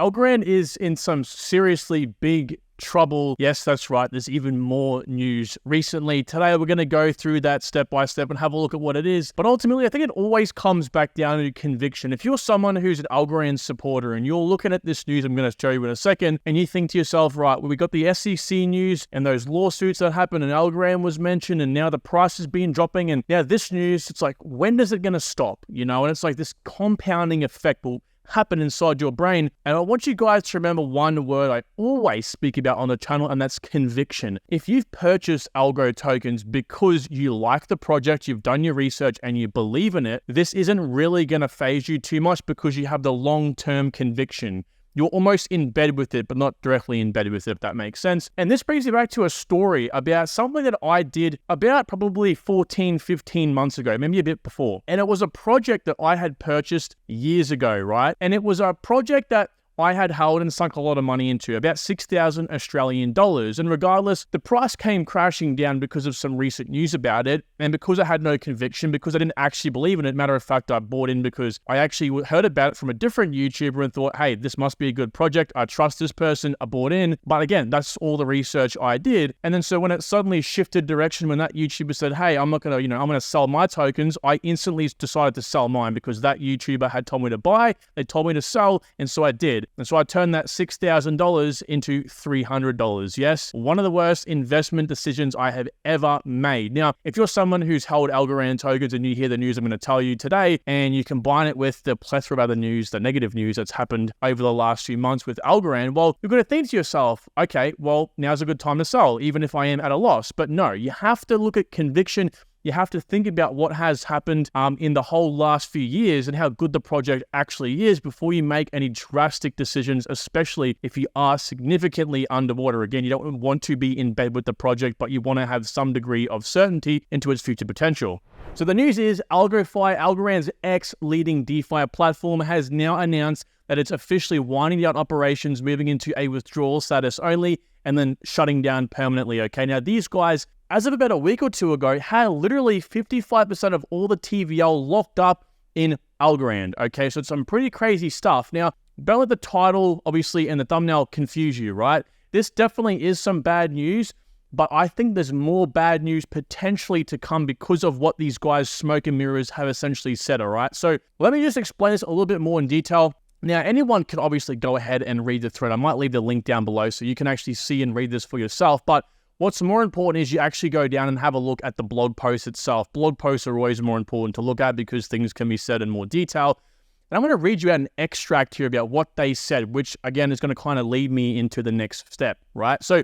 Algorand is in some seriously big trouble. Yes, that's right. There's even more news recently. Today, we're going to go through that step by step and have a look at what it is. But ultimately, I think it always comes back down to conviction. If you're someone who's an Algorand supporter and you're looking at this news, I'm going to show you in a second, and you think to yourself, right, well, we got the SEC news and those lawsuits that happened and Algorand was mentioned and now the price has been dropping and now this news, it's like, when is it going to stop? You know, and it's like this compounding effect will happen inside your brain. And I want you guys to remember one word I always speak about on the channel, and that's conviction. If you've purchased ALGO tokens because you like the project, you've done your research and you believe in it, this isn't really going to phase you too much because you have the long-term conviction. You're almost in bed with it, but not directly in bed with it, if that makes sense. And this brings me back to a story about something that I did about probably 14, 15 months ago, maybe a bit before. And it was a project that I had purchased years ago, right? And it was a project that I had held and sunk a lot of money into, about 6,000 Australian dollars. And regardless, the price came crashing down because of some recent news about it. And because I had no conviction, because I didn't actually believe in it. Matter of fact, I bought in because I actually heard about it from a different YouTuber and thought, hey, this must be a good project. I trust this person. I bought in. But again, that's all the research I did. And then so when it suddenly shifted direction, when that YouTuber said, hey, I'm not going to, I'm going to sell my tokens, I instantly decided to sell mine because that YouTuber had told me to buy, they told me to sell, and so I did. And so I turned that $6,000 into $300. Yes, one of the worst investment decisions I have ever made. Now, if you're someone who's held Algorand tokens and you hear the news I'm going to tell you today, and you combine it with the plethora of other news, the negative news that's happened over the last few months with Algorand, well, you're going to think to yourself, okay, well, now's a good time to sell, even if I am at a loss. But no, you have to look at conviction. You have to think about what has happened in the whole last few years and how good the project actually is before you make any drastic decisions, especially if you are significantly underwater. Again, you don't want to be in bed with the project, but you want to have some degree of certainty into its future potential. So the news is AlgoFi, Algorand's ex-leading DeFi platform, has now announced that it's officially winding down operations, moving into a withdrawal status only, and then shutting down permanently. Okay, now these guys, as of about a week or two ago, had literally 55% of all the TVL locked up in Algorand. Okay, so it's some pretty crazy stuff. Now, don't let the title, obviously, and the thumbnail confuse you, right? This definitely is some bad news, but I think there's more bad news potentially to come because of what these guys, smoke and mirrors, have essentially said, all right? So let me just explain this a little bit more in detail. Now, anyone can obviously go ahead and read the thread. I might leave the link down below so you can actually see and read this for yourself, but what's more important is you actually go down and have a look at the blog post itself. Blog posts are always more important to look at because things can be said in more detail. And I'm going to read you out an extract here about what they said, which again is going to kind of lead me into the next step, right? So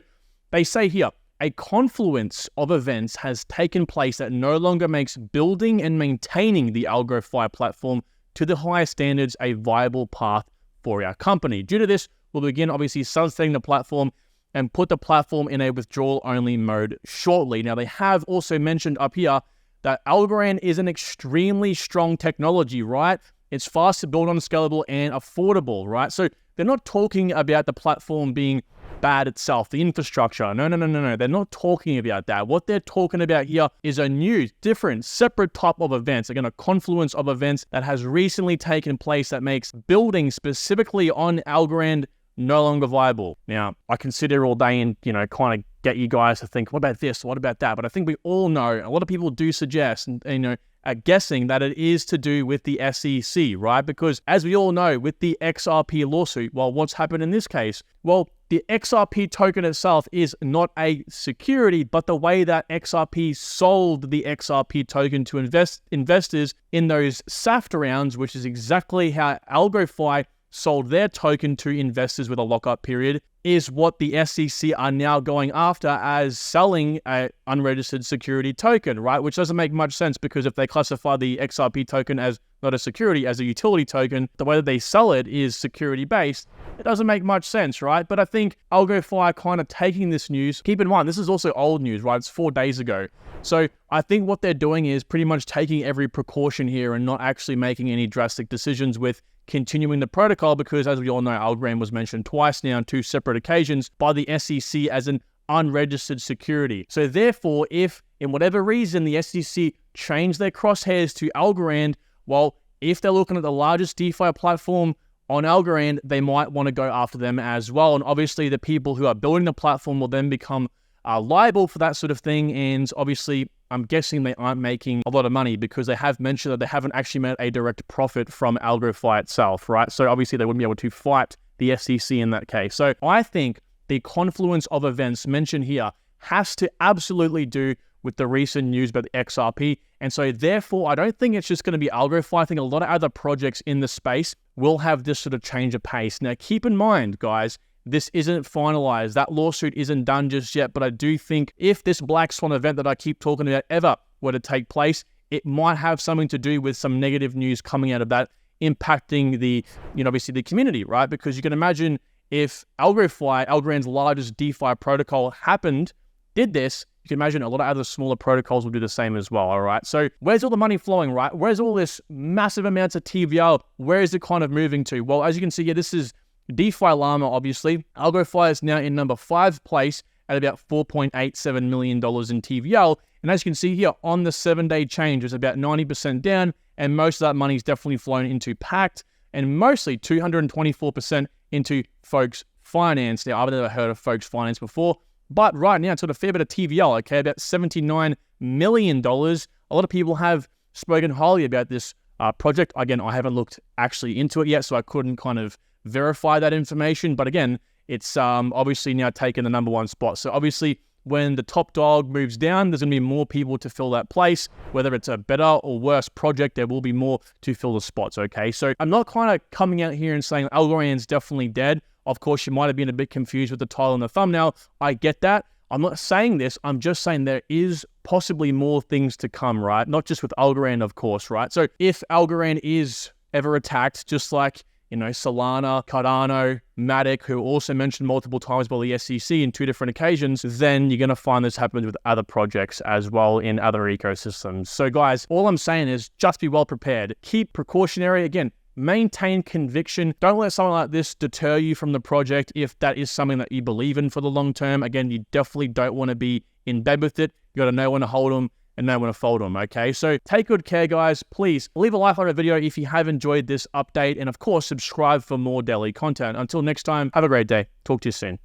they say here, a confluence of events has taken place that no longer makes building and maintaining the AlgoFi platform to the highest standards a viable path for our company. Due to this, we'll begin obviously sunsetting the platform and put the platform in a withdrawal-only mode shortly. Now, they have also mentioned up here that Algorand is an extremely strong technology, right? It's fast to build on, scalable, and affordable, right? So they're not talking about the platform being bad itself, the infrastructure. No. They're not talking about that. What they're talking about here is a new, different, separate type of events. Again, a confluence of events that has recently taken place that makes building specifically on Algorand no longer viable. Now, I can sit here all day and, kind of get you guys to think, what about this? What about that? But I think we all know, a lot of people do suggest, and guessing that it is to do with the SEC, right? Because as we all know, with the XRP lawsuit, well, what's happened in this case? Well, the XRP token itself is not a security, but the way that XRP sold the XRP token to investors in those SAFT rounds, which is exactly how AlgoFi sold their token to investors with a lockup period, is what the SEC are now going after as selling an unregistered security token, right? Which doesn't make much sense because if they classify the XRP token as not a security, as a utility token, the way that they sell it is security-based. It doesn't make much sense, right? But I think AlgoFi kind of taking this news, keep in mind, this is also old news, right? It's 4 days ago. So I think what they're doing is pretty much taking every precaution here and not actually making any drastic decisions with continuing the protocol because, as we all know, Algorand was mentioned twice now on 2 separate occasions by the SEC as an unregistered security. So therefore, if in whatever reason the SEC change their crosshairs to Algorand, well, if they're looking at the largest DeFi platform on Algorand, they might want to go after them as well. And obviously, the people who are building the platform will then become liable for that sort of thing. And obviously, I'm guessing they aren't making a lot of money because they have mentioned that they haven't actually made a direct profit from AlgoFi itself, right? So obviously, they wouldn't be able to fight the SEC in that case. So I think the confluence of events mentioned here has to absolutely do with the recent news about the XRP. And so therefore, I don't think it's just going to be AlgoFi. I think a lot of other projects in the space will have this sort of change of pace. Now, keep in mind, guys, this isn't finalized. That lawsuit isn't done just yet. But I do think if this black swan event that I keep talking about ever were to take place, it might have something to do with some negative news coming out of that, impacting the, obviously the community, right? Because you can imagine if AlgoFi, Algorand's largest DeFi protocol, did this, you can imagine a lot of other smaller protocols will do the same as well, all right? So where's all the money flowing, right? Where's all this massive amounts of TVL? Where is it kind of moving to? Well, as you can see here, this is DeFi Llama, obviously. AlgoFi is now in number 5 place at about $4.87 million in TVL. And as you can see here, on the 7-day change, it's about 90% down, and most of that money is definitely flown into Pact, and mostly 224% into Folks Finance. Now, I've never heard of Folks Finance before, but right now it's got a fair bit of TVL, okay, about $79 million. A lot of people have spoken highly about this project. Again, I haven't looked actually into it yet, so I couldn't kind of verify that information. But again, it's obviously now taken the number 1 spot. So obviously, when the top dog moves down, there's going to be more people to fill that place. Whether it's a better or worse project, there will be more to fill the spots, okay? So I'm not kind of coming out here and saying Algorand's definitely dead. Of course, you might have been a bit confused with the title and the thumbnail. I get that. I'm not saying this. I'm just saying there is possibly more things to come, right? Not just with Algorand, of course, right? So if Algorand is ever attacked, just like Solana, Cardano, Matic, who also mentioned multiple times by the SEC in 2 different occasions, then you're going to find this happens with other projects as well in other ecosystems. So guys, all I'm saying is just be well prepared. Keep precautionary. Again, maintain conviction. Don't let something like this deter you from the project if that is something that you believe in for the long term. Again, you definitely don't want to be in bed with it. You got to know when to hold them and know when to fold them, okay? So take good care, guys. Please leave a like on the video if you have enjoyed this update, and of course, subscribe for more daily content. Until next time, have a great day. Talk to you soon.